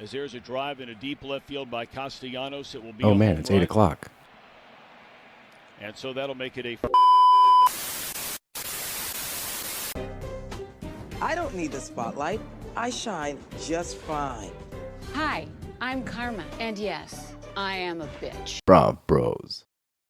As there's a drive in a deep left field by Castellanos, it will be. Oh man, it's 8 o'clock. And so that'll make it a. I don't need the spotlight. I shine just fine. Hi, I'm Karma, and yes, I am a bitch. BravBros.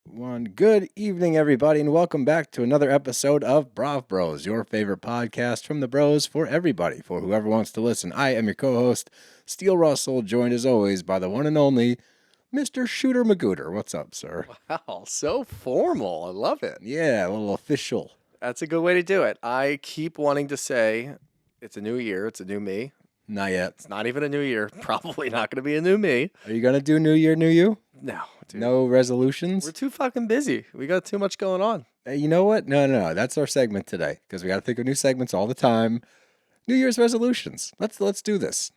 One good evening, everybody, and welcome back to another episode of BravBros, your favorite podcast from the bros for everybody, for whoever wants to listen. I am your co-host, Steele Russell, joined as always by the one and only Mr. Shooter Magooter. What's up, sir? Wow, so formal. I love it. Yeah, a little official. That's a good way to do it. I keep wanting to say it's a new year, it's a new me. Not yet. It's not even a new year. Probably not going to be a new me. Are you going to do New Year, New You? No, dude. No resolutions? We're too fucking busy. We got too much going on. Hey, you know what? No. That's our segment today because we got to think of new segments all the time. New Year's resolutions. Let's do this.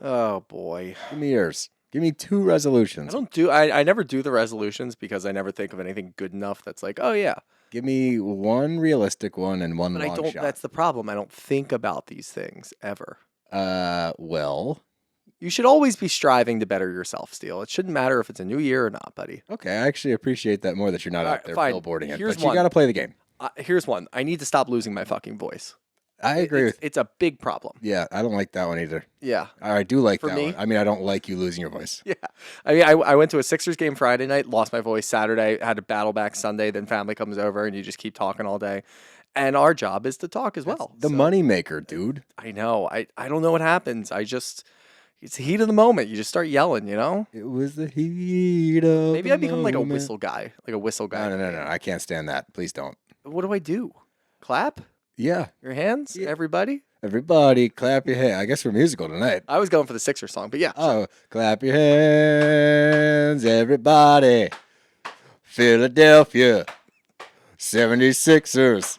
Oh, boy. Give me yours. Give me 2 resolutions. I never do the resolutions because I never think of anything good enough that's like, oh, yeah. Give me one realistic one and one But long shot. That's the problem. I don't think about these things ever. Well, you should always be striving to better yourself, Steele. It shouldn't matter if it's a new year or not, buddy. okay. I actually appreciate that more that you're not All out right, there fine. billboarding it. Here's But you one. got to play the game. Here's one. I need to stop losing my fucking voice. I agree with. It's a big problem. Yeah, I don't like that one either. Yeah. I do like For that me? one. I mean, I don't like you losing your voice. Yeah. I mean, I went to a Sixers game Friday night, lost my voice Saturday, had to battle back Sunday, then family comes over and you just keep talking all day. And our job is to talk as well. The money maker, dude. I know. I don't know what happens. It's the heat of the moment. You just start yelling, you know? It was the heat of Maybe the I become like a moment. whistle guy. Like a whistle guy. No. I can't stand that. Please don't. What do I do? Clap? Yeah. Your hands? Yeah. Everybody? Everybody, clap your hands. I guess we're musical tonight. I was going for the Sixers song, but yeah. Oh, clap your hands, everybody. Philadelphia 76ers.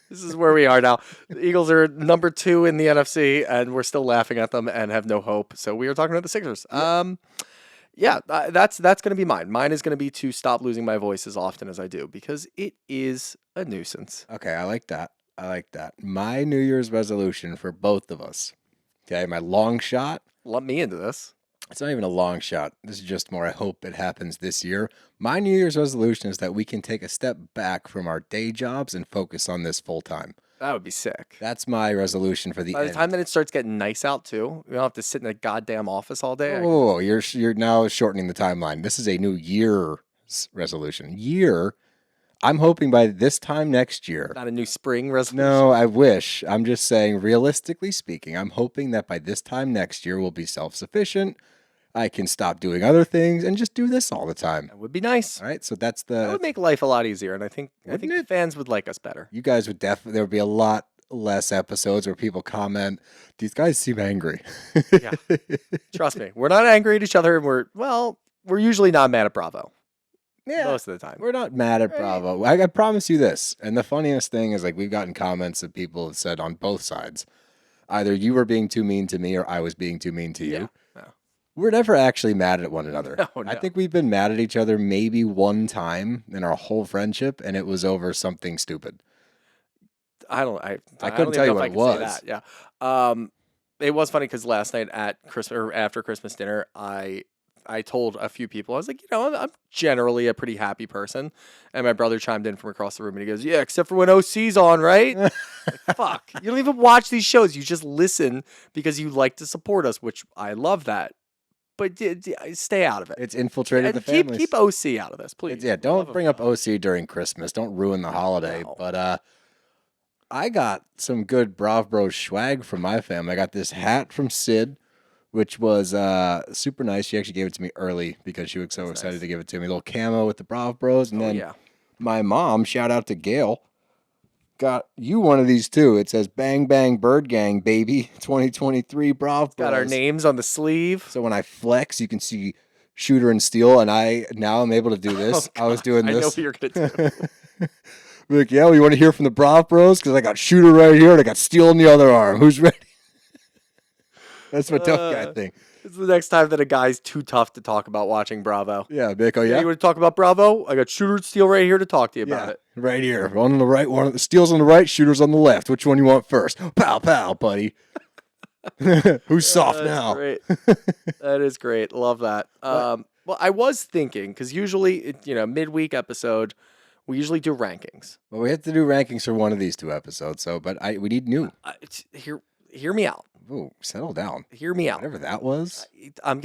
This is where we are now. The Eagles are number 2 in the NFC, and we're still laughing at them and have no hope. So we are talking about the Sixers. That's going to be mine. Mine is going to be to stop losing my voice as often as I do because it is a nuisance. Okay, I like that. My New Year's resolution for both of us. Okay, my long shot. Lump me into this. It's not even a long shot. This is just more, I hope it happens this year. My New Year's resolution is that we can take a step back from our day jobs and focus on this full time. That would be sick. That's my resolution for the By end. the time that it starts getting nice out too, you don't have to sit in a goddamn office all day. Oh, you're now shortening the timeline. This is a new year's resolution. I'm hoping by this time next year. Not a new spring resolution. No, I wish. I'm just saying, realistically speaking, I'm hoping that by this time next year we'll be self-sufficient. I can stop doing other things and just do this all the time. That would be nice. All right, so that's That would make life a lot easier, and I think Wouldn't the it? fans would like us better. you guys would definitely, there would be a lot less episodes where people comment, these guys seem angry. Yeah. Trust me, we're not angry at each other, and we're usually not mad at Bravo Yeah, most of the time. we're not mad at Bravo. I promise you this. And the funniest thing is, like, we've gotten comments that people have said on both sides. Either you were being too mean to me or I was being too mean to you. Yeah. We're never actually mad at one another. No. I think we've been mad at each other maybe one time in our whole friendship, and it was over something stupid. I couldn't tell you what it was. Yeah. It was funny because last night at Christmas or after Christmas dinner, I told a few people, I was like, I'm generally a pretty happy person. And my brother chimed in from across the room and he goes, yeah, except for when OC's on, right? Like, fuck. You don't even watch these shows. You just listen because you like to support us, which I love that. But stay out of it. It's infiltrated And the families. keep OC out of this, please. Don't bring up OC during Christmas. Don't ruin the holiday. No. But I got some good BravBros swag from my family. I got this hat from Sid, which was super nice. She actually gave it to me early because she was so excited to give it to me. A little camo with the BravBros. And then my mom, shout out to Gail, got you one of these too. It says Bang Bang Bird Gang, baby, 2023 BravBros. Got our names on the sleeve. So when I flex, you can see Shooter and Steel, and now I'm able to do this. I was doing this. I know what you're going to do. Like, yeah, we want to hear from the BravBros because I got Shooter right here and I got Steel in the other arm. Who's ready? That's my tough guy thing. It's the next time that a guy's too tough to talk about watching Bravo. Yeah, Vic, oh You yeah? want to talk about Bravo? I got Shooter and Steel right here to talk to you about it. Right here. One on the right, Steel's on the right, Shooter's on the left. Which one you want first? Pow, pow, buddy. Who's soft That's now? Great. That is great. Love that. Well, I was thinking because usually, midweek episode, we usually do rankings. Well, we have to do rankings for one of these 2 episodes. So, but we need new. Hear me out. Ooh, settle down. Hear me out. Whatever that was. I'm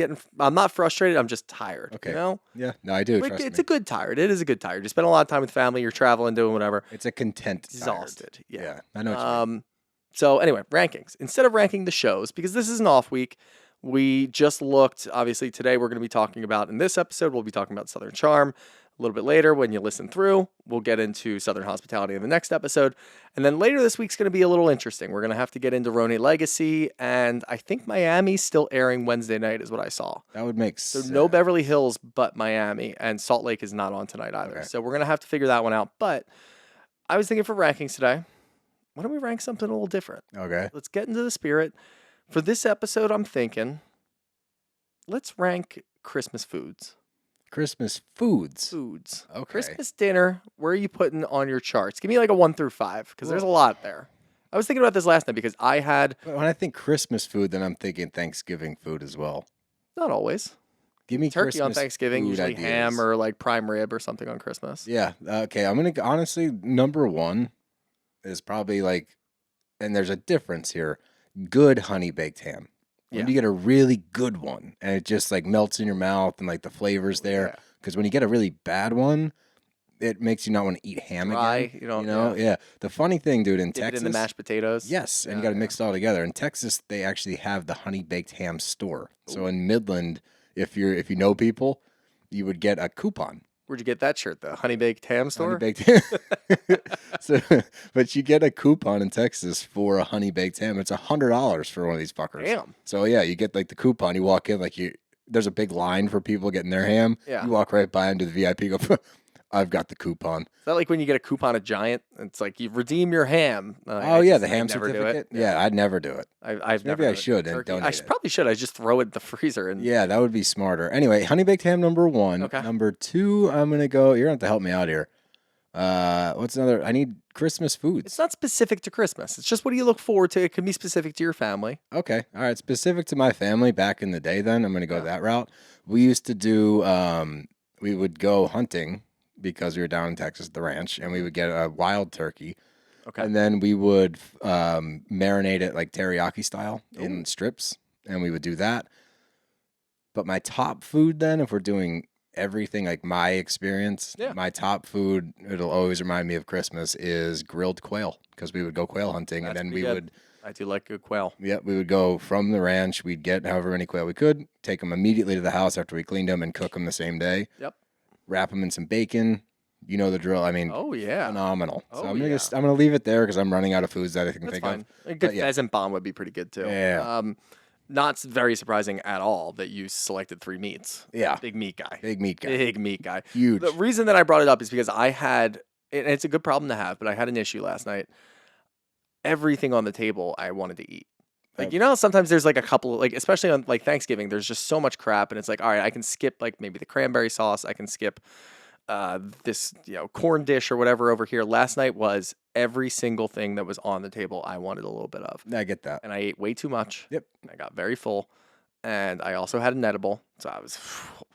not frustrated. I'm just tired. Okay. You know? Yeah. No, I do. Like, Trust it's me. a good tired. It is a good tired. You spend a lot of time with family. You're traveling, doing whatever. It's a content. Exhausted. Tired. Yeah. I know. What you mean. So anyway, rankings. Instead of ranking the shows, because this is an off week, we just looked. Obviously, today we're going to be talking about, in this episode, we'll be talking about Southern Charm. A little bit later, when you listen through, we'll get into Southern Hospitality in the next episode. And then later this week's going to be a little interesting. We're going to have to get into Rone Legacy, and I think Miami's still airing Wednesday night, is what I saw. That would make So sense. no Beverly Hills, but Miami, and Salt Lake is not on tonight either. Okay. So we're going to have to figure that one out. But I was thinking for rankings today, why don't we rank something a little different? Okay. Let's get into the spirit. For this episode, I'm thinking, let's rank Christmas foods. Christmas foods. Foods. Okay. Christmas dinner, where are you putting on your charts? Give me like a 1 through 5, because there's a lot there. I was thinking about this last night because I had, But when I think Christmas food, then I'm thinking Thanksgiving food as well. not always, Give me turkey on Christmas Thanksgiving, food usually ideas. ham or like prime rib or something on Christmas. Yeah. Okay. I'm gonna honestly number 1 is probably like, and there's a difference here. Good honey baked ham. When Yeah. you get a really good one and it just like melts in your mouth and like the flavors there. Yeah. Because when you get a really bad one, it makes you not want to eat ham Dry, again. you know, Yeah. yeah. The funny thing, dude, in Dip Texas, it in the mashed potatoes. yes, and you Yeah, got to yeah. mix it all together. In Texas, they actually have the honey baked ham store. So in Midland, if you know people, you would get a coupon. Where'd you get that shirt? The honey baked ham store? Honey baked so, but you get a coupon in Texas for a honey baked ham. It's $100 for one of these fuckers. Damn. So yeah, you get like the coupon. You walk in like there's a big line for people getting their ham. Yeah. You walk right by them to the VIP. Go, I've got the coupon. Is that like when you get a coupon at Giant? It's like you redeem your ham. The ham never do it. certificate. Yeah, I'd never do it. I've Maybe never I done it. should and Turkey. donate it. Probably should. I just throw it in the freezer and Yeah, that would be smarter. Anyway, honey baked ham number 1. Okay. Number 2, I'm gonna go. You're gonna have to help me out here. What's another? I need Christmas foods. it's not specific to Christmas. It's just what do you look forward to? It can be specific to your family. Okay. All right. Specific to my family back in the day, then I'm going to go that route. We used to do, we would go hunting because we were down in Texas at the ranch, and we would get a wild turkey. Okay. And then we would marinate it like teriyaki style in strips, and we would do that. But my top food, then, if we're doing everything like my experience, my top food, it'll always remind me of Christmas, is grilled quail, because we would go quail hunting, That's and then pretty we good. would. I do like good quail. Yeah, we would go from the ranch. We'd get however many quail we could, take them immediately to the house after we cleaned them, and cook them the same day. Yep. Wrap them in some bacon. You know the drill. I mean, Oh yeah. phenomenal. So Oh, I'm gonna yeah. I'm gonna leave it there because I'm running out of foods that I can That's think fine. of. A good But yeah. pheasant bomb would be pretty good too. Yeah. Not very surprising at all that you selected 3 meats. Yeah. Big meat guy. Big meat guy. Big meat guy. Huge. The reason that I brought it up is because I had, and it's a good problem to have, but I had an issue last night. Everything on the table I wanted to eat. Like, sometimes there's like a couple, like, especially on like Thanksgiving, there's just so much crap. And it's like, all right, I can skip like maybe the cranberry sauce. I can skip this, corn dish or whatever over here. Last night was every single thing that was on the table I wanted a little bit of. I get that. And I ate way too much. Yep. I got very full. And I also had an edible. So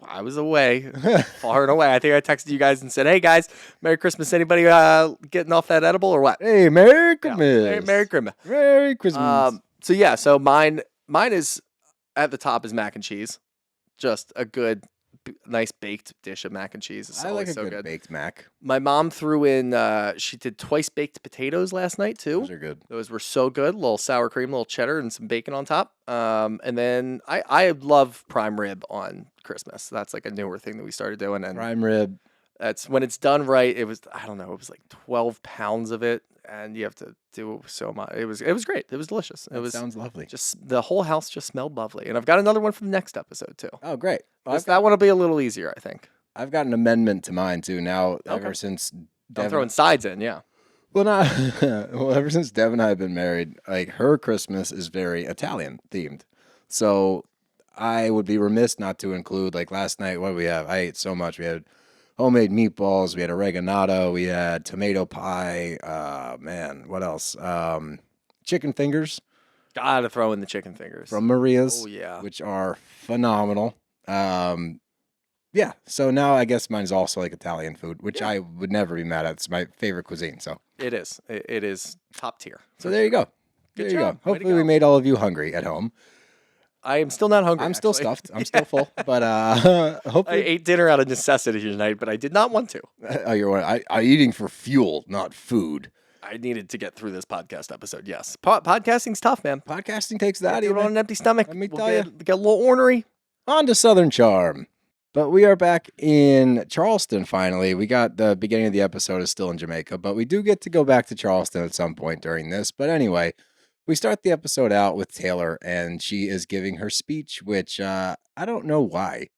I was away, far and away. I think I texted you guys and said, hey guys, Merry Christmas. Anybody getting off that edible or what? Hey, Merry Yeah. Christmas. Merry Christmas. Merry Christmas. So mine is at the top is mac and cheese. Just a good, nice baked dish of mac and cheese. It's I like always a so good baked mac. My mom threw in, she did twice baked potatoes last night too. Those are good. Those were so good. A little sour cream, a little cheddar, and some bacon on top. And then I love prime rib on Christmas. That's like a newer thing that we started doing. And Prime rib. that's when it's done right. It was, I don't know, it was like 12 pounds of it. And you have to do so much. It was great. It was delicious. It was Sounds lovely. just, the whole house just smelled lovely. And I've got another one for the next episode too. Oh, great. Well, That one will be a little easier, I think. I've got an amendment to mine too. Now, ever Okay. since I'm Devin, throwing sides in, yeah. ever since Dev and I have been married, like her Christmas is very Italian themed. So I would be remiss not to include, like last night, what did we have? I ate so much. We had homemade meatballs, we had oregano, we had tomato pie. Man, what else? Chicken fingers. Gotta throw in the chicken fingers. from Maria's, Oh, yeah. which are phenomenal. Yeah, so now I guess mine's also like Italian food, which I would never be mad at. It's my favorite cuisine. So It is. It is top tier. so there you go. Good There you job. go. Way to Hopefully we go. made all of you hungry at home. I am still not hungry. I'm still actually. stuffed. I'm still full, but I hopefully ate dinner out of necessity tonight, but I did not want to. oh, I'm eating for fuel, not food. I needed to get through this podcast episode. Yes, podcasting's tough, man. Podcasting takes that. Do it on an empty stomach. Let me We'll tell ya. get a little ornery. On to Southern Charm. But we are back in Charleston finally. We got the beginning of the episode is still in Jamaica, but we do get to go back to Charleston at some point during this. But anyway, we start the episode out with Taylor, and she is giving her speech, which I don't know why.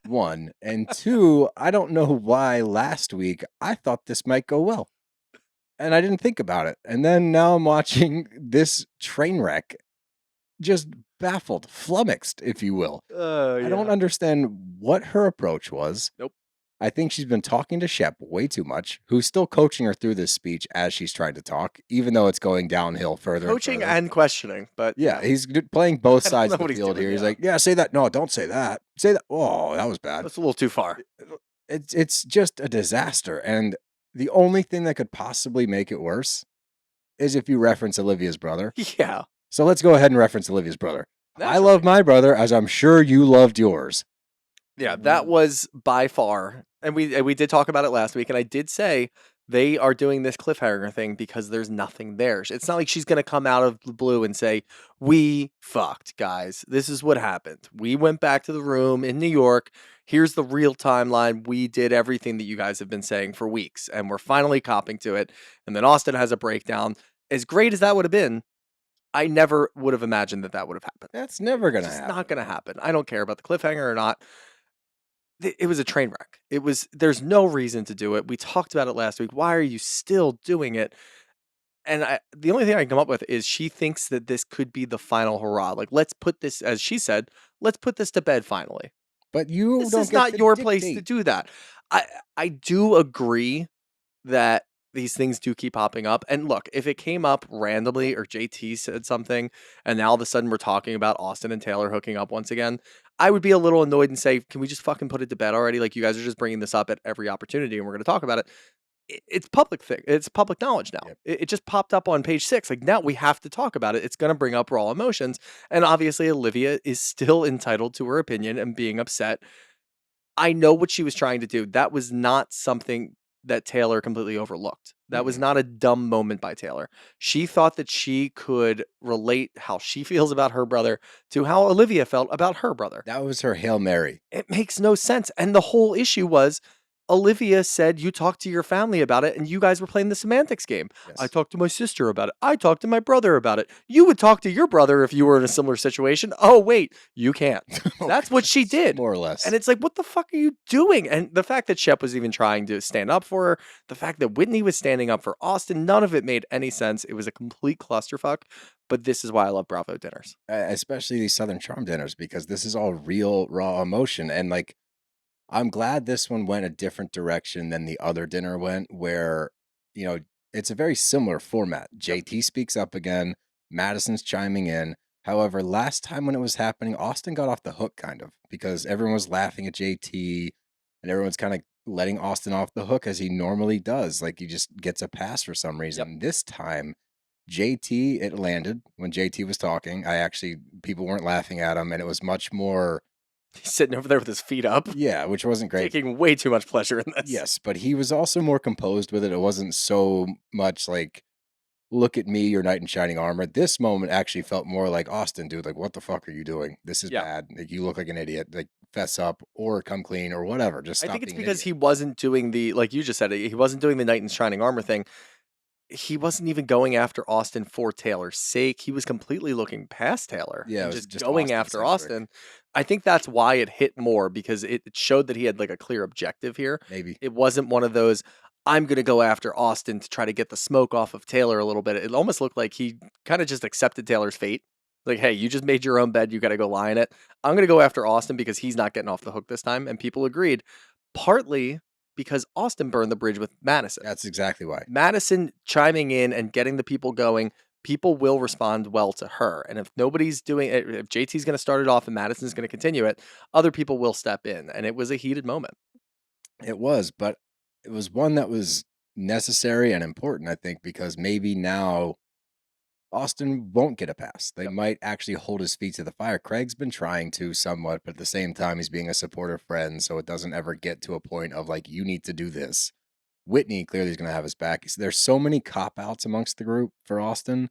One. And two, I don't know why last week I thought this might go well. And I didn't think about it. And then now I'm watching this train wreck, just baffled, flummoxed, if you will. I don't understand what her approach was. Nope. I think she's been talking to Shep way too much, who's still coaching her through this speech as she's trying to talk, even though it's going downhill further. Coaching and further. and questioning, but Yeah, he's playing both I don't sides know of the what he's field doing, here. He's yeah. like, yeah, say that. No, don't say that. Say that. Oh, that was bad. that's a little too far. It's just a disaster. And the only thing that could possibly make it worse is if you reference Olivia's brother. Yeah, So let's go ahead and reference Olivia's brother. I naturally. love my brother, as I'm sure you loved yours. Yeah, that was by far, and we did talk about it last week, and I did say they are doing this cliffhanger thing because there's nothing there. It's not like she's gonna come out of the blue and say, "We fucked, guys. This is what happened. We went back to the room in New York. Here's the real timeline. We did everything that you guys have been saying for weeks, and we're finally copping to it." And then Austen has a breakdown. As great as that would have been, I never would have imagined that would have happened. That's never going to It's happen. not going to happen. I don't care about the cliffhanger or not. It was a train wreck. There's no reason to do it. We talked about it last week. Why are you still doing it? And the only thing I can come up with is she thinks that this could be the final hurrah. Like, let's put this, as she said, let's put this to bed finally. But you This don't is get not to your place to dictate. do that. I do agree that these things do keep popping up. And look, if it came up randomly or JT said something and now all of a sudden we're talking about Austen and Taylor hooking up once again, I would be a little annoyed and say, can we just fucking put it to bed already? Like, you guys are just bringing this up at every opportunity and we're going to talk about it. It's public thing. It's public knowledge now. Yep. It just popped up on page 6. Like, now we have to talk about it. It's going to bring up raw emotions. And obviously Olivia is still entitled to her opinion and being upset. I know what she was trying to do. That was not something that Taylor completely overlooked. That was not a dumb moment by Taylor. She thought that she could relate how she feels about her brother to how Olivia felt about her brother. That was her Hail Mary. It makes no sense. And the whole issue was Olivia said you talked to your family about it and you guys were playing the semantics game. Yes. I talked to my sister about it. I talked to my brother about it. You would talk to your brother if you were in a similar situation. Oh, wait, you can't. That's what she did. More or less. And it's like, what the fuck are you doing? And the fact that Shep was even trying to stand up for her, the fact that Whitney was standing up for Austen, none of it made any sense. It was a complete clusterfuck. But this is why I love Bravo dinners. Especially these Southern Charm dinners, because this is all real, raw emotion. And like, I'm glad this one went a different direction than the other dinner went, where, you know, it's a very similar format. JT speaks up again, Madison's chiming in. However, last time when it was happening, Austen got off the hook kind of, because everyone was laughing at JT and everyone's kind of letting Austen off the hook as he normally does. Like, he just gets a pass for some reason. This time, JT, it landed when JT was talking. People weren't laughing at him, and it was much more, He's sitting over there with his feet up, yeah, which wasn't great. taking way too much pleasure in this. Yes, but he was also more composed with it. It wasn't so much like, look at me, your knight in shining armor. This moment actually felt more like, Austen, dude, like, what the fuck are you doing? This is Yeah. bad. Like, you look like an idiot. Like, fess up or come clean or whatever. Just I stop think it's being an because idiot. he wasn't doing the, like you just said, he wasn't doing the knight in shining armor thing. He wasn't even going after Austen for Taylor's sake. He was completely looking past Taylor. Yeah, it and was just just going after Austen-centric. Austen. I think that's why it hit more, because it showed that he had like a clear objective here. Maybe. It wasn't one of those, I'm going to go after Austen to try to get the smoke off of Taylor a little bit. It almost looked like he kind of just accepted Taylor's fate. Like, hey, you just made your own bed. You got to go lie in it. I'm going to go after Austen because he's not getting off the hook this time. And people agreed, partly because Austen burned the bridge with Madison. That's exactly why. Madison chiming in and getting the people going. people will respond well to her. And if nobody's doing it, if JT's going to start it off and Madison's going to continue it, other people will step in. And it was a heated moment. It was, but it was one that was necessary and important, I think, because maybe now Austen won't get a pass. They might actually hold his feet to the fire. Craig's been trying to somewhat, but at the same time, he's being a supportive friend, so it doesn't ever get to a point of like, you need to do this. Whitney clearly is going to have his back. There's so many cop-outs amongst the group for Austen,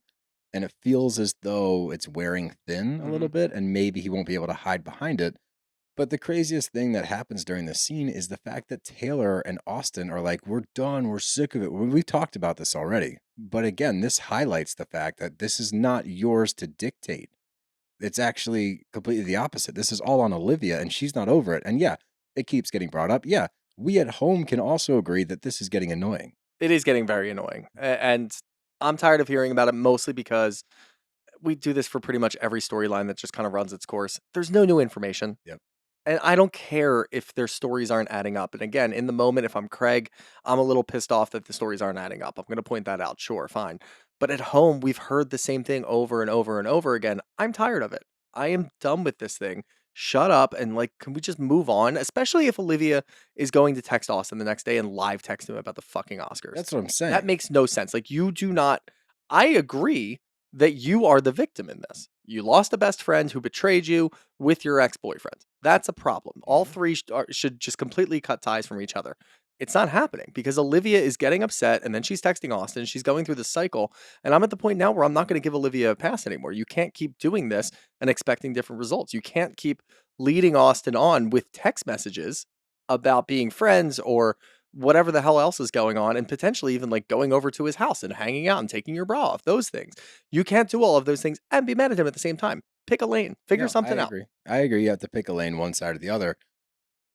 and it feels as though it's wearing thin a little bit, and maybe he won't be able to hide behind it. But the craziest thing that happens during the scene is the fact that Taylor and Austen are like, we're done, we're sick of it. We've talked about this already. But again, this highlights the fact that this is not yours to dictate. It's actually completely the opposite. This is all on Olivia, and she's not over it. And yeah, it keeps getting brought up. Yeah, we at home can also agree that this is getting annoying. It is getting very annoying. And I'm tired of hearing about it, mostly because we do this for pretty much every storyline that just kind of runs its course. There's no new information. Yep. And I don't care if their stories aren't adding up. And again, in the moment, if I'm Craig, I'm a little pissed off that the stories aren't adding up. I'm going to point that out. Sure, fine. But at home, we've heard the same thing over and over and over again. I'm tired of it. I am done with this thing. Shut up and like, can we just move on? Especially if Olivia is going to text Austen the next day and live text him about the fucking Oscars. That's what I'm saying. That makes no sense. Like, you do not. I agree that you are the victim in this. You lost a best friend who betrayed you with your ex-boyfriend. That's a problem. All three should just completely cut ties from each other. It's not happening because Olivia is getting upset and then she's texting Austen. She's going through the cycle. And I'm at the point now where I'm not going to give Olivia a pass anymore. You can't keep doing this and expecting different results. You can't keep leading Austen on with text messages about being friends or whatever the hell else is going on, and potentially even like going over to his house and hanging out and taking your bra off, those things. You can't do all of those things and be mad at him at the same time. Pick a lane, figure something out. I agree. You have to pick a lane, one side or the other.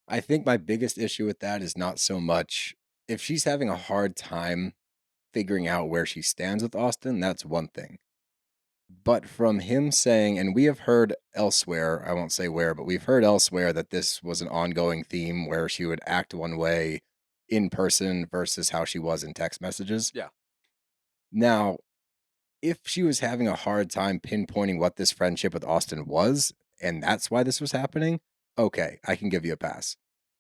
I think my biggest issue with that is not so much if she's having a hard time figuring out where she stands with Austen, that's one thing. But from him saying, and we have heard elsewhere, I won't say where, but we've heard elsewhere that this was an ongoing theme where she would act one way in person versus how she was in text messages. Yeah. Now, if she was having a hard time pinpointing what this friendship with Austen was, and that's why this was happening, okay, I can give you a pass.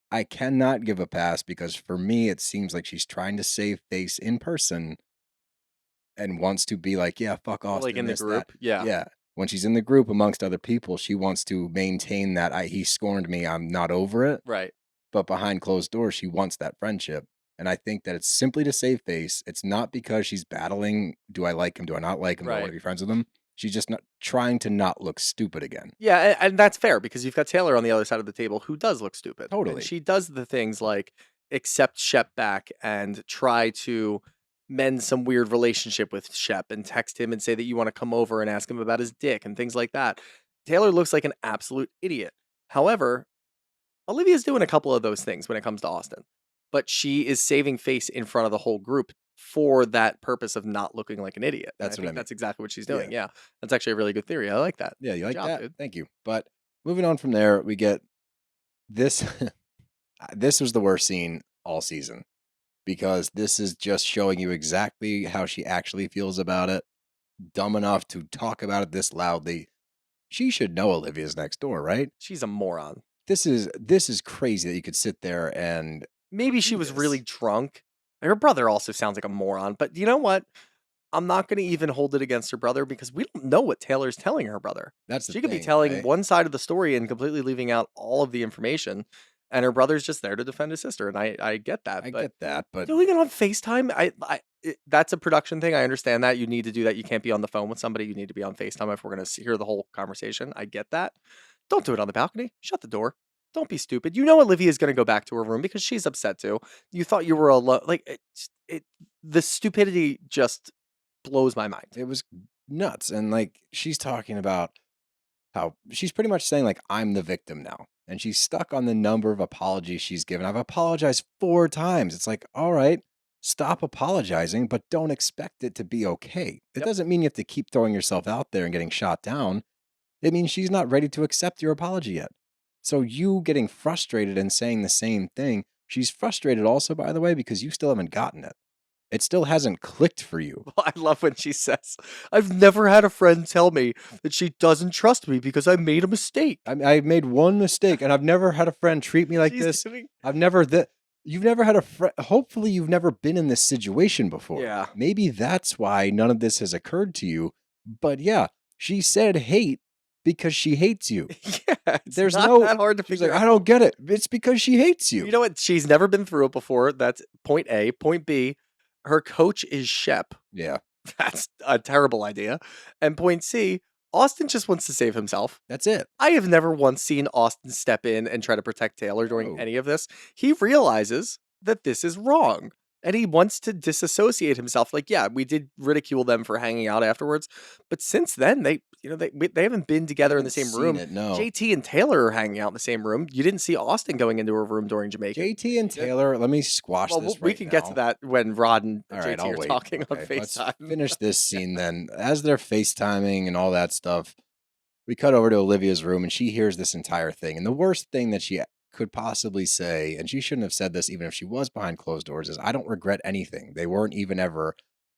I cannot give a pass because for me, it seems like she's trying to save face in person and wants to be like, yeah, fuck Austen. Like in the group? That. Yeah. Yeah. When she's in the group amongst other people, she wants to maintain that he scorned me, I'm not over it. Right. But behind closed doors, she wants that friendship. And I think that it's simply to save face. It's not because she's battling, do I like him, do I not like him, do I want to be friends with him? She's just not trying to not look stupid again. Yeah, and that's fair because you've got Taylor on the other side of the table who does look stupid. Totally. And she does the things like accept Shep back and try to mend some weird relationship with Shep and text him and say that you want to come over and ask him about his dick and things like that. Taylor looks like an absolute idiot. However, Olivia's doing a couple of those things when it comes to Austen, but she is saving face in front of the whole group for that purpose of not looking like an idiot. That's what I mean. That's exactly what she's doing. Yeah. That's actually a really good theory. I like that. Yeah, you like Good job, that? dude. Thank you. But moving on from there, we get this. This was the worst scene all season because this is just showing you exactly how she actually feels about it. Dumb enough to talk about it this loudly. She should know Olivia's next door, right? She's a moron. This is crazy that you could sit there and maybe she was really drunk. Her brother also sounds like a moron, but you know what? I'm not going to even hold it against her brother because we don't know what Taylor's telling her brother. That's she could be telling one side of the story and completely leaving out all of the information, and her brother's just there to defend his sister. And I get that. I get that, but doing it on FaceTime, that's a production thing. I understand that you need to do that. You can't be on the phone with somebody. You need to be on FaceTime if we're going to hear the whole conversation. I get that. Don't do it on the balcony. Shut the door. Don't be stupid. You know Olivia is going to go back to her room because she's upset too. You thought you were alone. Like the stupidity just blows my mind. It was nuts. And like she's talking about how she's pretty much saying like I'm the victim now. And she's stuck on the number of apologies she's given. I've apologized 4 times. It's like, all right, stop apologizing, but don't expect it to be okay. It doesn't mean you have to keep throwing yourself out there and getting shot down. It means she's not ready to accept your apology yet. So you getting frustrated and saying the same thing, she's frustrated also, by the way, because you still haven't gotten it. It still hasn't clicked for you. I love when she says, I've never had a friend tell me that she doesn't trust me because I made a mistake. I made one mistake, and I've never had a friend treat me like She's this. doing- I've never You've never had a friend. Hopefully, you've never been in this situation before. Yeah. Maybe that's why none of this has occurred to you. But yeah, she said hate because she hates you. Yeah, it's There's not no that hard to She's figure like, out. I don't get it. It's because she hates you. You know what? She's never been through it before. That's point A. Point B, her coach is Shep. Yeah, That's a terrible idea. And point C, Austen just wants to save himself. that's it. I have never once seen Austen step in and try to protect Taylor during No. any of this. He realizes that this is wrong. And he wants to disassociate himself. Like, yeah, we did ridicule them for hanging out afterwards, but since then they haven't been together in the same room. No. JT and Taylor are hanging out in the same room. You didn't see Austen going into her room during Jamaica. JT and Taylor, let me squash Well, this we right can get to now. that when Rod and All right, JT I'll are wait. talking on Okay, let's FaceTime. finish this scene then. As they're FaceTiming and all that stuff, we cut over to Olivia's room and she hears this entire thing. And the worst thing that she could possibly say, and she shouldn't have said this even if she was behind closed doors, is I don't regret anything. They weren't even ever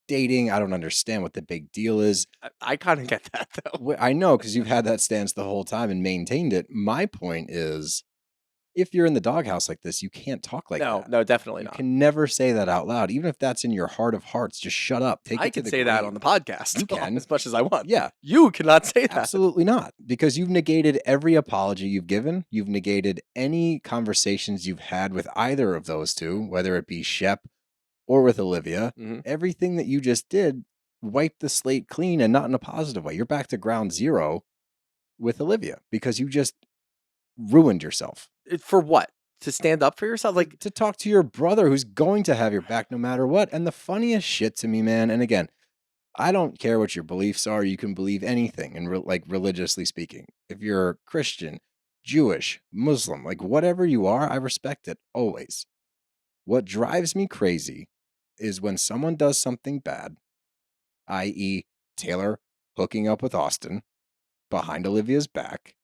dating. I don't understand what the big deal is. I kind of get that though. I know, because you've had that stance the whole time and maintained it. My point is, if you're in the doghouse like this, you can't talk like that. No, definitely You not. can never say that out loud, even if that's in your heart of hearts. Just shut up. Take I it to can the say that grave. on the podcast. You can. as much as I want. Yeah, You cannot say that. absolutely not, because you've negated every apology you've given. You've negated any conversations you've had with either of those two, whether it be Shep or with Olivia. Mhm. Everything that you just did wiped the slate clean, and not in a positive way. You're back to ground zero with Olivia because you just ruined yourself. For what? To stand up for yourself? Like, To talk to your brother who's going to have your back no matter what. And the funniest shit to me, man, and again, I don't care what your beliefs are. You can believe anything, and like religiously speaking. If you're Christian, Jewish, Muslim, like whatever you are, I respect it always. What drives me crazy is when someone does something bad, i.e., Taylor hooking up with Austen behind Olivia's back,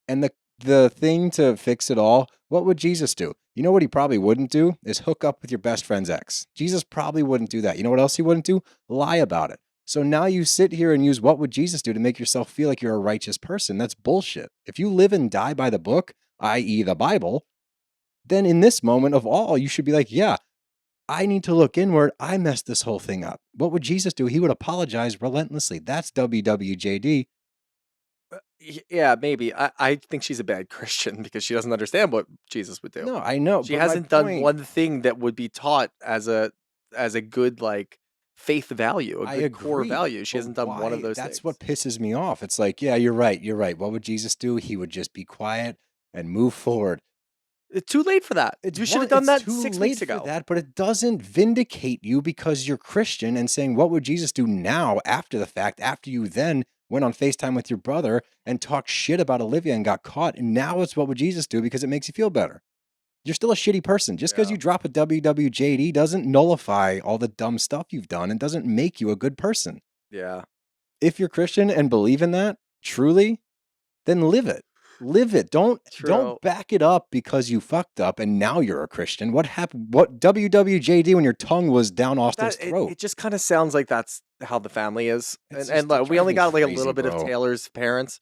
and the thing to fix it all, what would Jesus do? You know what he probably wouldn't do is hook up with your best friend's ex. Jesus probably wouldn't do that. You know what else he wouldn't do? Lie about it. So now you sit here and use what would Jesus do to make yourself feel like you're a righteous person. That's bullshit. If you live and die by the book, i.e. the Bible, then in this moment of all, you should be like, yeah, I need to look inward. I messed this whole thing up. What would Jesus do? He would apologize relentlessly. That's WWJD. yeah, maybe. I think she's a bad Christian because she doesn't understand what Jesus would do. No, I know. She but my hasn't done point- one thing that would be taught as a good like faith value, a I good core agree, value. She but hasn't done one of why- those That's things. what pisses me off. It's like, yeah, you're right. You're right. What would Jesus do? He would just be quiet and move forward. It's too late for that. You should have done that 6 weeks ago. That, but it doesn't vindicate you because you're Christian and saying, what would Jesus do now after the fact, after you then went on FaceTime with your brother and talked shit about Olivia and got caught. And now it's what would Jesus do because it makes you feel better. You're still a shitty person. Just because Yeah. you drop a WWJD doesn't nullify all the dumb stuff you've done and doesn't make you a good person. Yeah. If you're Christian and believe in that truly, then live it. Live it. True. Don't back it up because you fucked up and now you're a Christian. What happened? What WWJD when your tongue was down Austin's throat? It just kind of sounds like that's how the family is. It's And just- it look, we drives only me got like a crazy, little bit of bro. Taylor's parents.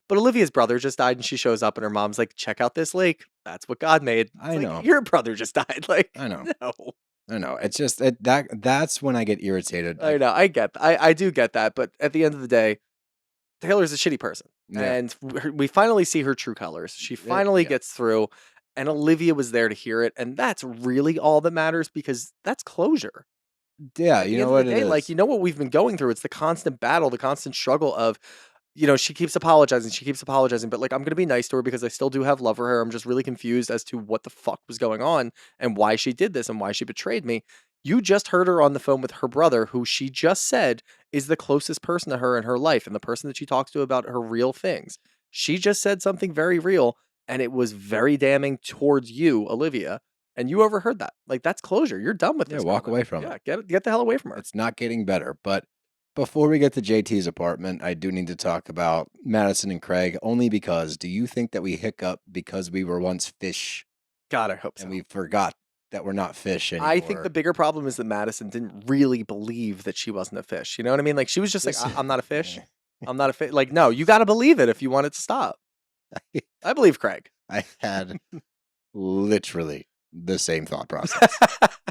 But Olivia's brother just died and she shows up and her mom's like, check out this lake. That's what God made. It's I like, know. Your brother just died. Like, I know. no. I know. It's just that's when I get irritated. I know. I do get that. But at the end of the day, Taylor's a shitty person. Yeah. And we finally see her true colors. She finally yeah. gets through. And Olivia was there to hear it. And that's really all that matters because that's closure. Yeah, At you the know end what of the it day, is. like, you know what we've been going through? It's the constant battle, the constant struggle of, you know, she keeps apologizing, but like, I'm going to be nice to her because I still do have love for her. I'm just really confused as to what the fuck was going on and why she did this and why she betrayed me. You just heard her on the phone with her brother, who she just said is the closest person to her in her life and the person that she talks to about her real things. She just said something very real and it was very damning towards you, Olivia. And you overheard that. Like, that's closure. You're done with Yeah, this. walk woman. away from Yeah, it. get the hell away from her. It's not getting better. But before we get to JT's apartment, I do need to talk about Madison and Craig, only because do you think that we hiccup because we were once fish God, I hope so. and we forgot that we're not fish anymore. I think the bigger problem is that Madison didn't really believe that she wasn't a fish. You know what I mean? Like she was just like, I'm not a fish. I'm not a fish. Like, no, you got to believe it if you want it to stop. I believe Craig. I had literally the same thought process.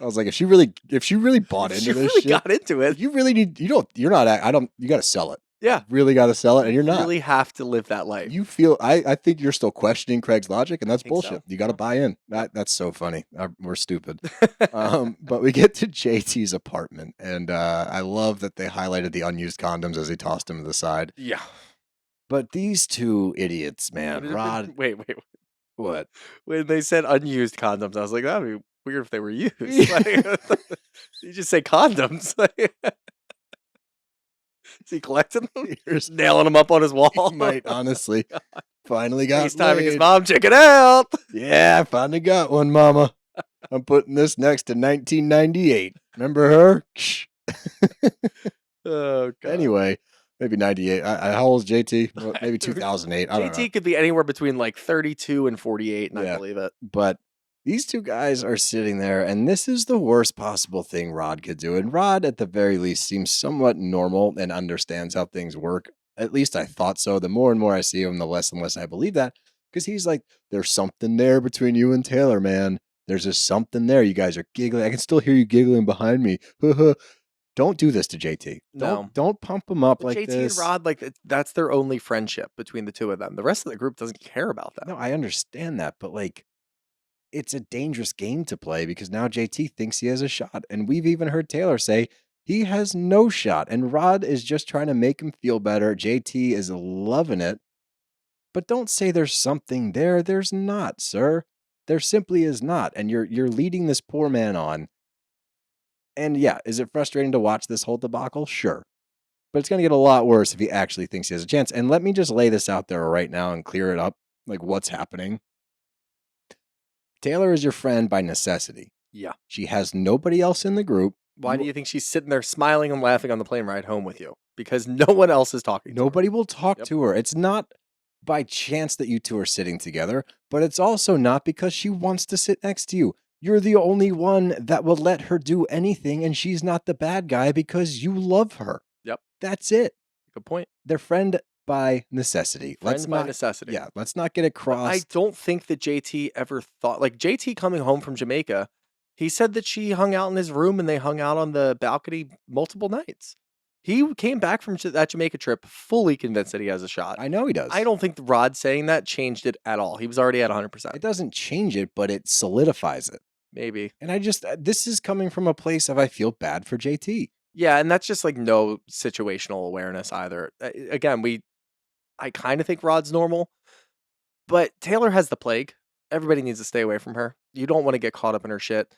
I was like, if she really bought into this shit, got into it. you really need, you got to sell it. Yeah. You really got to sell it, and you're not. You really have to live that life. You feel, I think you're still questioning Craig's logic, and that's bullshit. So. You got to buy in. That's so funny. We're stupid. But we get to JT's apartment, and I love that they highlighted the unused condoms as he tossed them to the side. Yeah. But these two idiots, man, Rod. Wait. What? When they said unused condoms, I was like, that'd be weird if they were used. Like, you just say condoms. Is he collecting them? He's nailing them up on his wall. He might, honestly. Finally got He's timing his laid. mom. Check it out. Yeah, I finally got one, Mama. I'm putting this next to 1998. Remember her? Oh, God. Anyway, maybe 98. How old is JT? Well, maybe 2008. I don't know. JT could be anywhere between like 32 and 48, and I believe it. But these two guys are sitting there, and this is the worst possible thing Rod could do. And Rod, at the very least, seems somewhat normal and understands how things work. At least I thought so. The more and more I see him, the less and less I believe that. Because he's like, there's something there between you and Taylor, man. There's just something there. You guys are giggling. I can still hear you giggling behind me. Don't do this to JT. Don't pump him up like JT this. and Rod, like that's their only friendship between the two of them. The rest of the group doesn't care about that. No, I understand that, but like, it's a dangerous game to play because now JT thinks he has a shot. And we've even heard Taylor say he has no shot. And Rod is just trying to make him feel better. JT is loving it. But don't say there's something there. There's not, sir. There simply is not. And you're leading this poor man on. And yeah, is it frustrating to watch this whole debacle? Sure. But it's going to get a lot worse if he actually thinks he has a chance. And let me just lay this out there right now and clear it up, like what's happening. Taylor is your friend by necessity. Yeah. She has nobody else in the group. Why do you think she's sitting there smiling and laughing on the plane ride home with you? Because no one else is talking to her. Nobody will talk to her. It's not by chance that you two are sitting together, but it's also not because she wants to sit next to you. You're the only one that will let her do anything, and she's not the bad guy because you love her. Yep. That's it. Good point. They're friend by necessity. Friends by necessity. Yeah, let's not get it crossed. I don't think that JT ever thought, like JT coming home from Jamaica, he said that she hung out in his room and they hung out on the balcony multiple nights. He came back from that Jamaica trip fully convinced that he has a shot. I know he does. I don't think Rod saying that changed it at all. He was already at 100%. It doesn't change it, but it solidifies it. Maybe. And this is coming from a place of I feel bad for JT. Yeah, and that's just like no situational awareness either. Again, I kind of think Rod's normal, but Taylor has the plague. Everybody needs to stay away from her. You don't want to get caught up in her shit.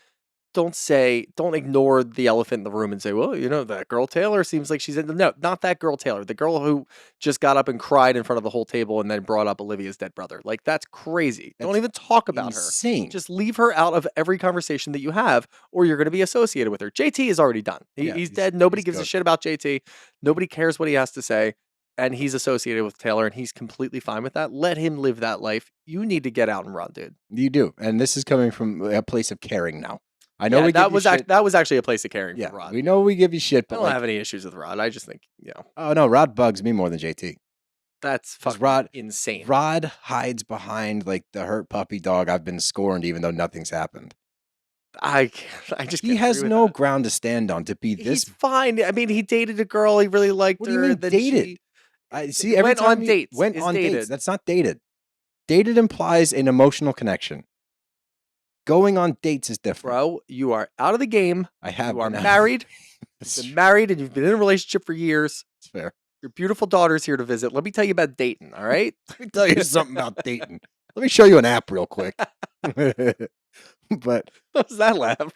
Don't ignore the elephant in the room and say, well, you know, that girl Taylor seems like she's no, not that girl Taylor. The girl who just got up and cried in front of the whole table and then brought up Olivia's dead brother. Like, that's crazy. Don't even talk about insane. her. Just leave her out of every conversation that you have, or you're going to be associated with her. JT is already done. He's dead. Nobody gives a shit about JT. Nobody cares what he has to say. And he's associated with Taylor, and he's completely fine with that. Let him live that life. You need to get out and run, dude. You do. And this is coming from a place of caring now. I know that was actually a place of caring for Rod. We know we give you shit, but I don't have any issues with Rod. I just think, Oh, no, Rod bugs me more than JT. That's fucking insane. Rod hides behind like the hurt puppy dog. I've been scorned even though nothing's happened. I just He has no ground to stand on to be this. He's fine. I mean, he dated a girl. He really liked What her. do you mean dated? I see. Every time he dates. Went on dates. That's not dated. Dated implies an emotional connection. Going on dates is different. Bro, you are out of the game. I have. You are married. You've been married and you've been in a relationship for years. It's fair. Your beautiful daughter's here to visit. Let me tell you about dating, all right? Let me tell you something about dating. Let me show you an app real quick. But what was that laugh?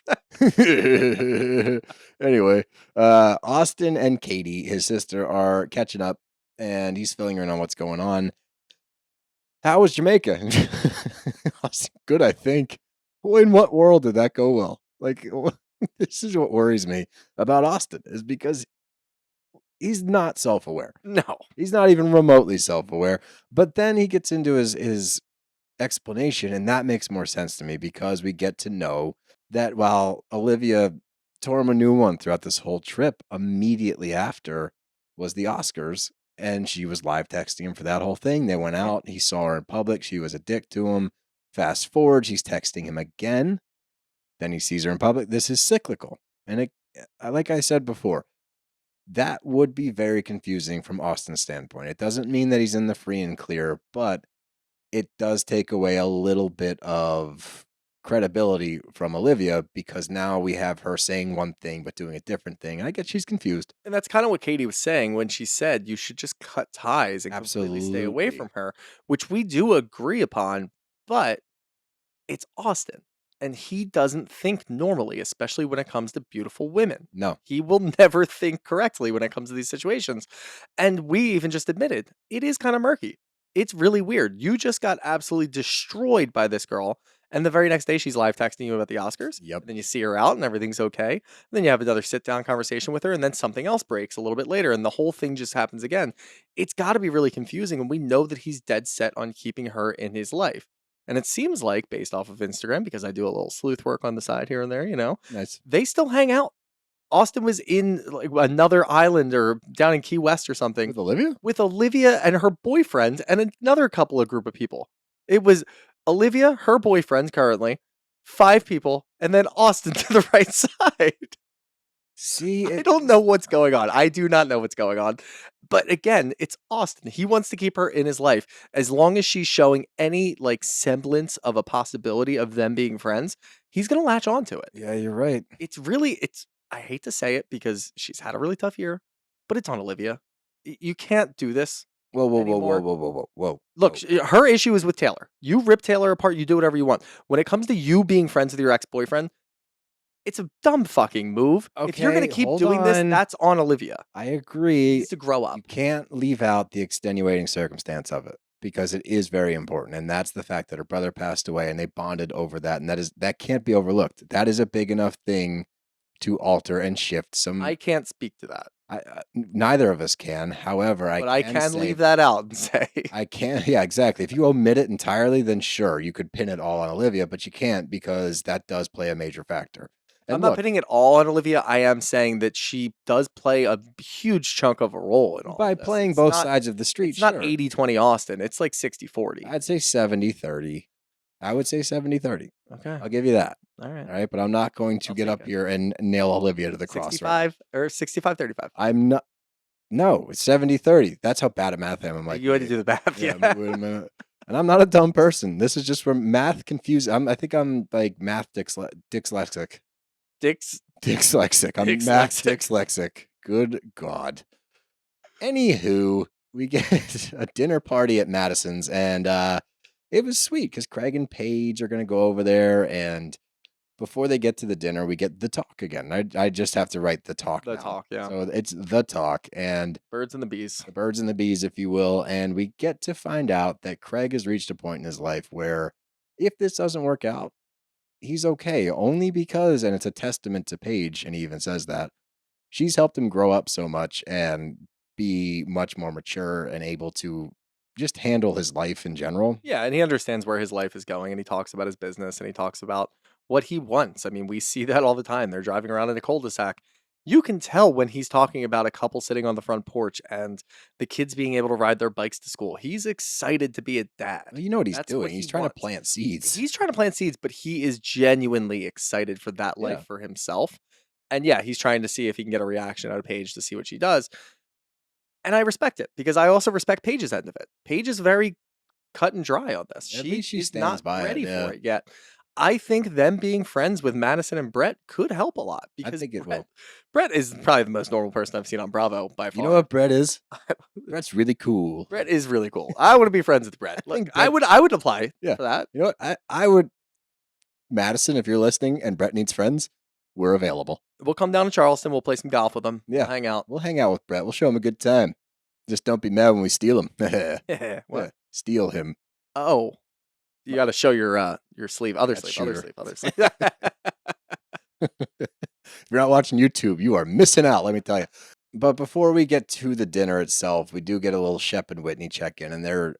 Anyway, Austen and Katie, his sister, are catching up, and he's filling her in on what's going on. How was Jamaica? Good, I think. Well, in what world did that go well? Like, this is what worries me about Austen, is because he's not self-aware. No. He's not even remotely self-aware. But then he gets into his explanation, and that makes more sense to me because we get to know that while Olivia tore him a new one throughout this whole trip, immediately after was the Oscars, and she was live texting him for that whole thing. They went out, he saw her in public, she was a dick to him. Fast forward, she's texting him again, then he sees her in public. This is cyclical. And like I said before, that would be very confusing from Austen's standpoint. It doesn't mean that he's in the free and clear, but it does take away a little bit of credibility from Olivia because now we have her saying one thing but doing a different thing. I get she's confused. And that's kind of what Katie was saying when she said you should just cut ties and completely stay away Absolutely. from her, which we do agree upon, but it's Austen. And he doesn't think normally, especially when it comes to beautiful women. No. He will never think correctly when it comes to these situations. And we even just admitted it is kind of murky. It's really weird. You just got absolutely destroyed by this girl. And the very next day, she's live texting you about the Oscars. Yep. Then you see her out and everything's okay. And then you have another sit down conversation with her. And then something else breaks a little bit later. And the whole thing just happens again. It's got to be really confusing. And we know that he's dead set on keeping her in his life. And it seems like, based off of Instagram, because I do a little sleuth work on the side here and there, Nice. they still hang out. Austen was in like another island or down in Key West or something With Olivia? with Olivia and her boyfriend and another group of people. It was Olivia, her boyfriend currently, 5 people, and then Austen to the right side. See, I don't know what's going on. I do not know what's going on. But again, it's Austen. He wants to keep her in his life. As long as she's showing any like semblance of a possibility of them being friends, he's going to latch onto it. Yeah, you're right. I hate to say it because she's had a really tough year, but it's on Olivia. You can't do this. Whoa. Look, her issue is with Taylor. You rip Taylor apart, you do whatever you want. When it comes to you being friends with your ex-boyfriend, it's a dumb fucking move. If you're going to Okay, keep hold doing this, on. that's on Olivia. I She agree. needs to grow up. You can't leave out the extenuating circumstance of it because it is very important, and that's the fact that her brother passed away and they bonded over that, and that can't be overlooked. That is a big enough thing to alter and shift some. I can't speak to that, Neither of us can. However, but I can say- leave that out and say I can. Yeah, exactly. If you omit it entirely, then sure, you could pin it all on Olivia, but you can't because that does play a major factor. And I'm not look, putting it all on Olivia. I am saying that she does play a huge chunk of a role in all by of this. playing It's both not- sides of the street, It's not sure. 80-20 Austen. It's like 60-40. I'd say 70-30. I would say 70-30. Okay. I'll give you that. All right. All right, but I'm not going to I'll get take up it. here and nail Olivia to the cross. Right? 65 or 65-35. I'm not. No, it's 70-30. That's how bad at math I am. I'm like, You had to do the math. yeah, Yeah. wait a minute. And I'm not a dumb person. This is just where math confused. I think I'm like math dyslexic. Dick's. Dyslexic. I'm math dyslexic. Good God. Anywho, we get a dinner party at Madison's, and it was sweet because Craig and Paige are going to go over there, and before they get to the dinner, we get the talk again. I just have to write the talk. The now. talk, yeah. So it's the talk, and Birds and the bees. the birds and the bees, if you will, and we get to find out that Craig has reached a point in his life where if this doesn't work out, he's okay, only because, and it's a testament to Paige, and he even says that, she's helped him grow up so much and be much more mature and able to just handle his life in general. Yeah, and he understands where his life is going, and he talks about his business, and he talks about what he wants. I mean, we see that all the time. They're driving around in a cul-de-sac. You can tell when he's talking about a couple sitting on the front porch and the kids being able to ride their bikes to school. He's excited to be a dad. You know what he's That's what doing. he He's trying wants. to plant seeds. He's trying to plant seeds, but he is genuinely excited for that life Yeah. for himself. And yeah, he's trying to see if he can get a reaction out of Paige to see what she does. And I respect it because I also respect Paige's end of it. Paige is very cut and dry on this. At least she is stands not by it, ready yeah. for it yet. I think them being friends with Madison and Brett could help a lot because think it will. Brett is probably the most normal person I've seen on Bravo by far. You know what Brett is? Brett's really cool. Brett is really cool. I want to be friends with Brett. think Look, I Brett- would apply Yeah. for that. You know what? I would, Madison, if you're listening and Brett needs friends, we're available. We'll come down to Charleston. We'll play some golf with them. Yeah. Hang out. We'll hang out with Brett. We'll show him a good time. Just don't be mad when we steal him. What? Yeah, steal him. Oh, you got to show your sleeve, other That sleeve, other shooter. sleeve, other sleeve. If you're not watching YouTube, you are missing out, let me tell you. But before we get to the dinner itself, we do get a little Shep and Whitney check in, and they're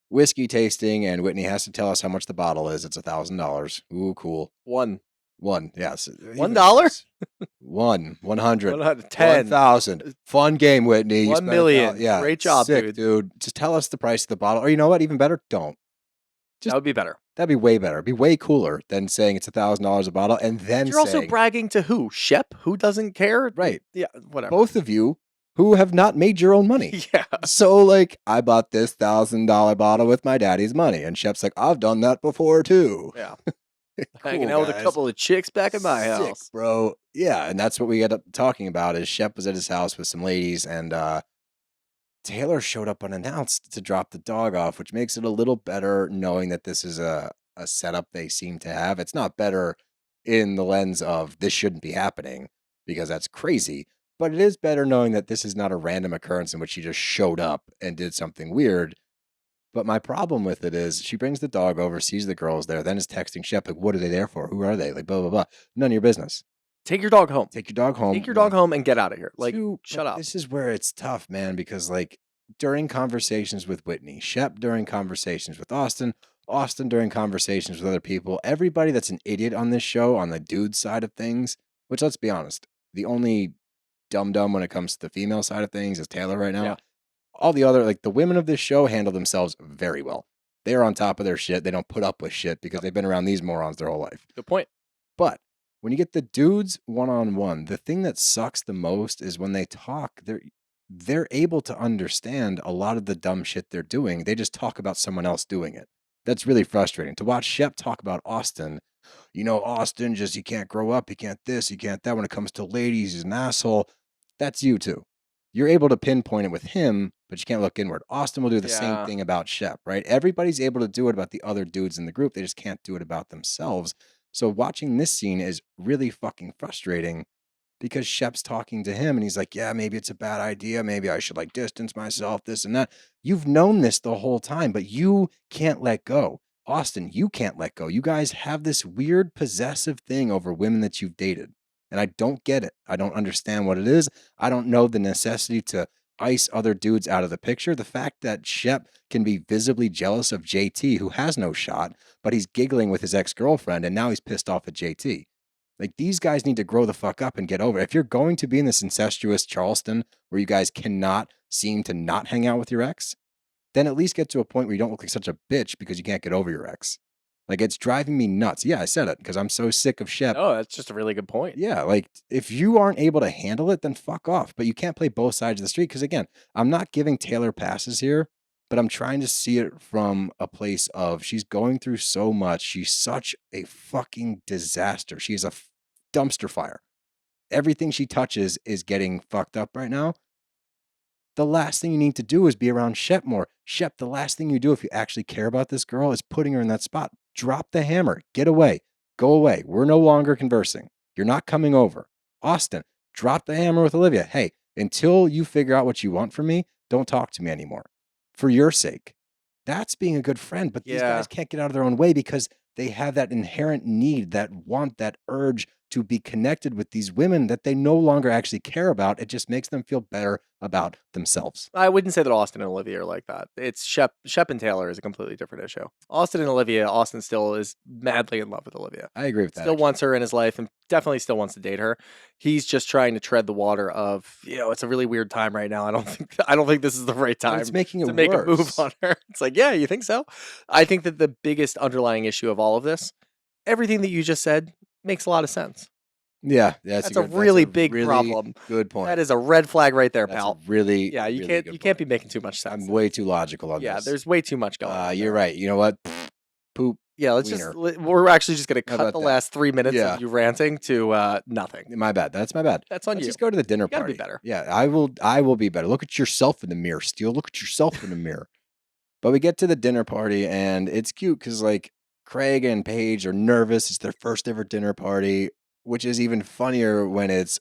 whiskey tasting, and Whitney has to tell us how much the bottle is. It's $1,000. Ooh, cool. One. One, yes. $1? 100, 110. 1,000. Fun game, Whitney. You 1 spent million. Yeah, Great job, sick, dude. Just tell us the price of the bottle. Or you know what? Even better, don't. That would be better. That'd be way better. It'd be way cooler than saying it's $1,000 a bottle and then You're also saying, bragging to who? Shep, who doesn't care? Right. Yeah, whatever. both of you who have not made your own money. Yeah. So, like, I bought this $1,000 bottle with my daddy's money. And Shep's like, I've done that before, too. Yeah. Cool, Hanging out with a guys. couple of chicks back at my Sick, house. bro. Yeah, and that's what we ended up talking about is Shep was at his house with some ladies, and Taylor showed up unannounced to drop the dog off, which makes it a little better knowing that this is a setup they seem to have. It's not better in the lens of this shouldn't be happening because that's crazy, but it is better knowing that this is not a random occurrence in which she just showed up and did something weird. But my problem with it is she brings the dog over, sees the girls there, then is texting Shep, like, what are they there for? Who are they? Like, blah, blah, blah. None of your business. Take your dog home. Take your dog home. Take your dog home and get out of here. Like, Two, shut but up. This is where it's tough, man, because, like, during conversations with Whitney, Shep during conversations with Austen, Austen during conversations with other people, everybody that's an idiot on this show, on the dude side of things, which, let's be honest, the only dum-dum when it comes to the female side of things is Taylor right now. Yeah. All the other, like, the women of this show handle themselves very well. They are on top of their shit. They don't put up with shit because they've been around these morons their whole life. Good point. But when you get the dudes one-on-one, the thing that sucks the most is when they talk, they're able to understand a lot of the dumb shit they're doing. They just talk about someone else doing it. That's really frustrating. To watch Shep talk about Austen, Austen just, he can't grow up, he can't this, he can't that. When it comes to ladies, he's an asshole. That's you too. You're able to pinpoint it with him, but you can't look inward. Austen will do the same thing about Shep, right? Everybody's able to do it about the other dudes in the group. They just can't do it about themselves. So watching this scene is really fucking frustrating because Shep's talking to him and he's like, yeah, maybe it's a bad idea. Maybe I should like distance myself, this and that. You've known this the whole time, but you can't let go. Austen, you can't let go. You guys have this weird possessive thing over women that you've dated. And I don't get it. I don't understand what it is. I don't know the necessity to ice other dudes out of the picture. The fact that Shep can be visibly jealous of JT, who has no shot, but he's giggling with his ex-girlfriend, and now he's pissed off at JT. Like, these guys need to grow the fuck up and get over it. If you're going to be in this incestuous Charleston where you guys cannot seem to not hang out with your ex, then at least get to a point where you don't look like such a bitch because you can't get over your ex. Like, it's driving me nuts. Yeah, I said it because I'm so sick of Shep. Oh, that's just a really good point. Yeah, like, if you aren't able to handle it, then fuck off. But you can't play both sides of the street because, again, I'm not giving Taylor passes here, but I'm trying to see it from a place of she's going through so much. She's such a fucking disaster. She's a dumpster fire. Everything she touches is getting fucked up right now. The last thing you need to do is be around Shep more. Shep, the last thing you do if you actually care about this girl is putting her in that spot. Drop the hammer. Get away. Go away. We're no longer conversing. You're not coming over. Austen, drop the hammer with Olivia. Hey, until you figure out what you want from me, don't talk to me anymore. For your sake. That's being a good friend. But these guys can't get out of their own way because they have that inherent need, that want, that urge to be connected with these women that they no longer actually care about. It just makes them feel better about themselves. I wouldn't say that Austen and Olivia are like that. It's Shep and Taylor is a completely different issue. Austen and Olivia, Austen still is madly in love with Olivia. I agree with that. Still wants her in his life and definitely still wants to date her. He's just trying to tread the water of, it's a really weird time right now. I don't think this is the right time it's making it to make a move worse. on her. It's like, yeah, you think so? I think that the biggest underlying issue of all of this, everything that you just said makes a lot of sense. Yeah, that's a really big problem. Good point. That is a red flag right there, That's pal. Really, Yeah, you really can't be making too much sense. I'm way too logical on Yeah, this. there's way too much going on. You're there. right. You know what? Poop. Yeah, we're actually just going to How cut about the that? last 3 minutes Yeah. of you ranting to nothing. My bad. That's my bad. That's on Let's you. just go to the dinner gotta party. be better. Yeah, I will be better. Look at yourself in the mirror, Steele. Look at yourself in the mirror. But we get to the dinner party, and it's cute because, like, Craig and Paige are nervous. It's their first ever dinner party, which is even funnier when it's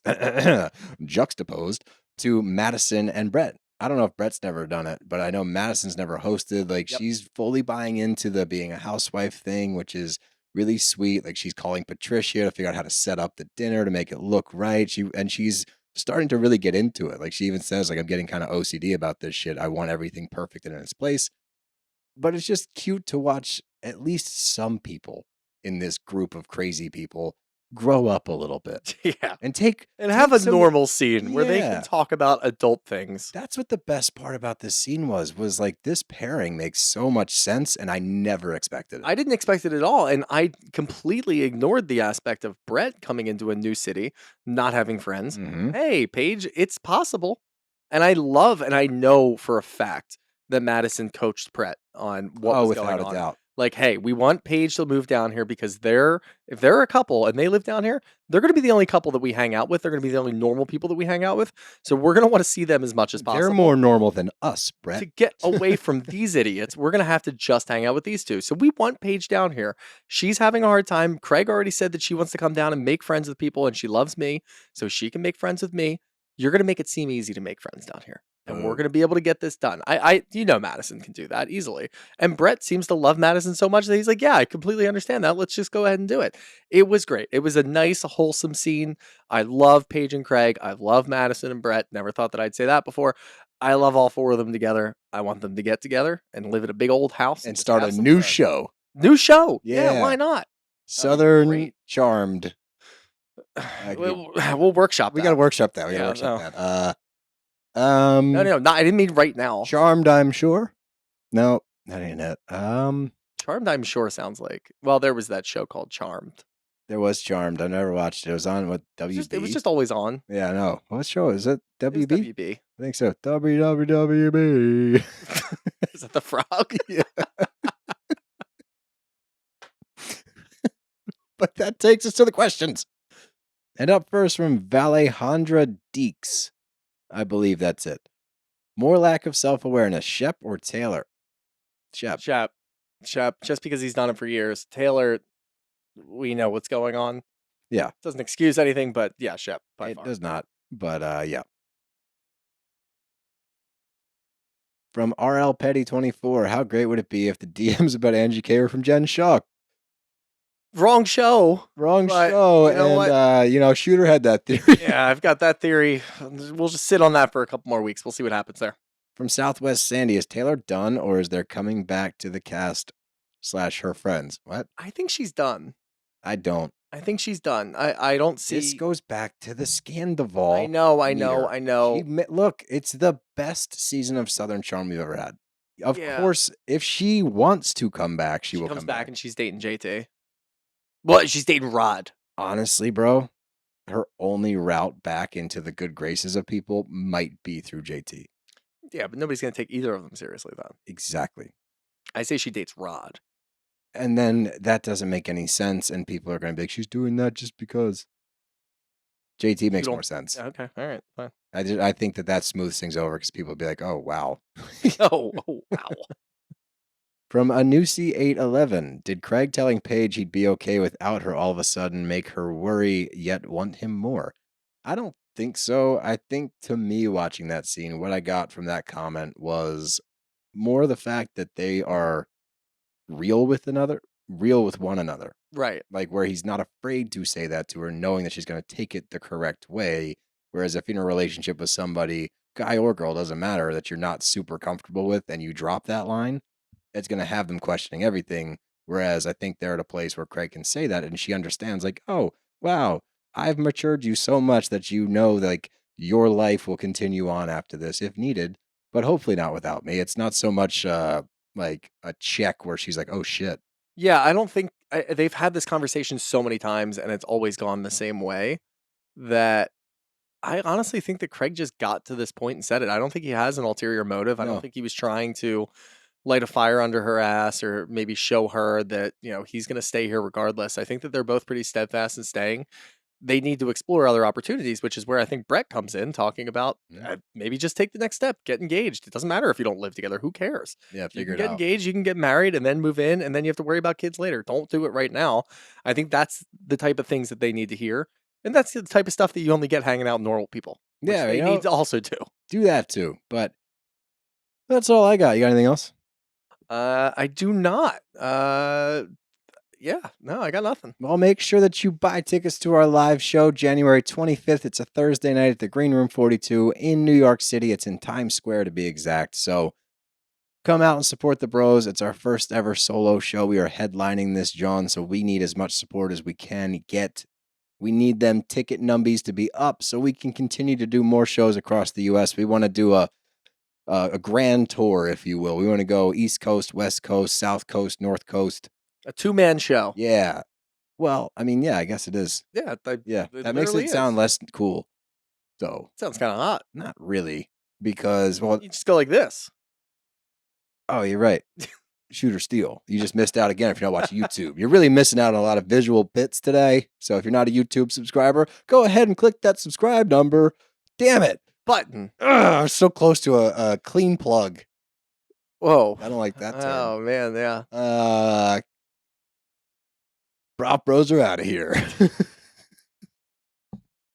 juxtaposed to Madison and Brett. I don't know if Brett's never done it, but I know Madison's never hosted. Like, she's fully buying into the being a housewife thing, which is really sweet. Like, she's calling Patricia to figure out how to set up the dinner to make it look right. She's starting to really get into it. Like, she even says, like, I'm getting kind of OCD about this shit. I want everything perfect and in its place. But it's just cute to watch at least some people in this group of crazy people grow up a little bit Yeah. and take And have take a some- normal scene where they Yeah. can talk about adult things. That's what the best part about this scene was like this pairing makes so much sense, and I never expected it. I didn't expect it at all, and I completely ignored the aspect of Brett coming into a new city, not having friends. Mhm. Hey, Paige, it's possible. And I love and I know for a fact that Madison coached Brett on what was without going a on. doubt. Like, hey, we want Paige to move down here because if they're a couple and they live down here, they're going to be the only couple that we hang out with. They're going to be the only normal people that we hang out with. So we're going to want to see them as much as possible. They're more normal than us, Brett. To get away from these idiots, we're going to have to just hang out with these two. So we want Paige down here. She's having a hard time. Craig already said that she wants to come down and make friends with people, and she loves me, so she can make friends with me. You're going to make it seem easy to make friends down here. And we're going to be able to get this done. Madison can do that easily. And Brett seems to love Madison so much that he's like, yeah, I completely understand that. Let's just go ahead and do it. It was great. It was a nice, wholesome scene. I love Paige and Craig. I love Madison and Brett. Never thought that I'd say that before. I love all four of them together. I want them to get together and live at a big old house and just start have a some new fun. show. New show. Yeah, Yeah. why not? Southern great. Charmed. We'll workshop that. We got to workshop that. We got to Yeah, workshop no. that. No, I didn't mean right now. Charmed, I'm sure. No, that ain't it. Charmed, I'm sure, sounds like. Well, there was that show called Charmed. There was Charmed. I never watched it. It was on what WB. It was just always on. Yeah, I know. What show is it? It was WB? WB. I think so. WWWB. Is that the frog? Yeah. But that takes us to the questions. And up first from Valejandra Deeks. I believe that's it. More lack of self-awareness, Shep or Taylor? Shep. Shep, just because he's done it for years. Taylor, we know what's going on. Yeah. Doesn't excuse anything, but yeah, Shep, by It far. does not, but yeah. From RL Petty 24, how great would it be if the DMs about Angie K were from Jen Shaw? Wrong show. Wrong But show. you know And, what? Shooter had that theory. Yeah, I've got that theory. We'll just sit on that for a couple more weeks. We'll see what happens there. From Southwest Sandy, is Taylor done or is there coming back to the cast / her friends? What? I think she's done. I don't. I think she's done. I don't see. This goes back to the Scandival. I know. meter. Look, it's the best season of Southern Charm we've ever had. Of Yeah. course, if she wants to come back, she will comes come back back. and she's dating JT. Well, she's dating Rod. Honestly, bro, her only route back into the good graces of people might be through JT. Yeah, but nobody's going to take either of them seriously, though. Exactly. I say she dates Rod. And then that doesn't make any sense, and people are going to be like, she's doing that just because. JT makes don't- more sense. Okay, all right, fine. I think that smooths things over because people will be like, oh, wow. Oh, wow. From Anusi811, did Craig telling Paige he'd be okay without her all of a sudden make her worry yet want him more? I don't think so. I think to me watching that scene, what I got from that comment was more the fact that they are real with one another. Right. Like where he's not afraid to say that to her, knowing that she's going to take it the correct way. Whereas if you're in a relationship with somebody, guy or girl, doesn't matter, that you're not super comfortable with and you drop that line, it's going to have them questioning everything. Whereas I think they're at a place where Craig can say that and she understands like, oh, wow, I've matured you so much that you know like your life will continue on after this if needed, but hopefully not without me. It's not so much like a check where she's like, oh shit. Yeah, I don't think they've had this conversation so many times and it's always gone the same way that I honestly think that Craig just got to this point and said it. I don't think he has an ulterior motive. I No. don't think he was trying to light a fire under her ass or maybe show her that, he's going to stay here regardless. I think that they're both pretty steadfast in staying. They need to explore other opportunities, which is where I think Brett comes in talking about maybe just take the next step, get engaged. It doesn't matter if you don't live together. Who cares? Yeah, You figure can it get out. engaged, you can get married and then move in and then you have to worry about kids later. Don't do it right now. I think that's the type of things that they need to hear. And that's the type of stuff that you only get hanging out with normal people. Which Yeah, they need to also do. do that too. But that's all I got. You got anything else? I do not. Yeah, no, I got nothing. Well, make sure that you buy tickets to our live show January 25th. It's a Thursday night at the Green Room 42 in New York City. It's in Times Square to be exact. So come out and support the bros. It's our first ever solo show. We are headlining this, John, so we need as much support as we can get. We need them ticket numbies to be up so we can continue to do more shows across the U.S. We want to do a grand tour, if you will. We want to go East Coast, West Coast, South Coast, North Coast. A 2-man show. Yeah. Well, I mean, yeah, I guess it is. Yeah. Yeah, it that makes it literally sound is. less cool. So, Sounds kind of hot. not really, because, well, You just go like this. oh, you're right. Shoot or steal. You just missed out again if you're not watching YouTube. You're really missing out on a lot of visual bits today. So if you're not a YouTube subscriber, go ahead and click that subscribe number. Damn it. Button. Ugh, so close to a clean plug. Whoa. I don't like that term. Oh, man. Yeah. BravBros are out of here.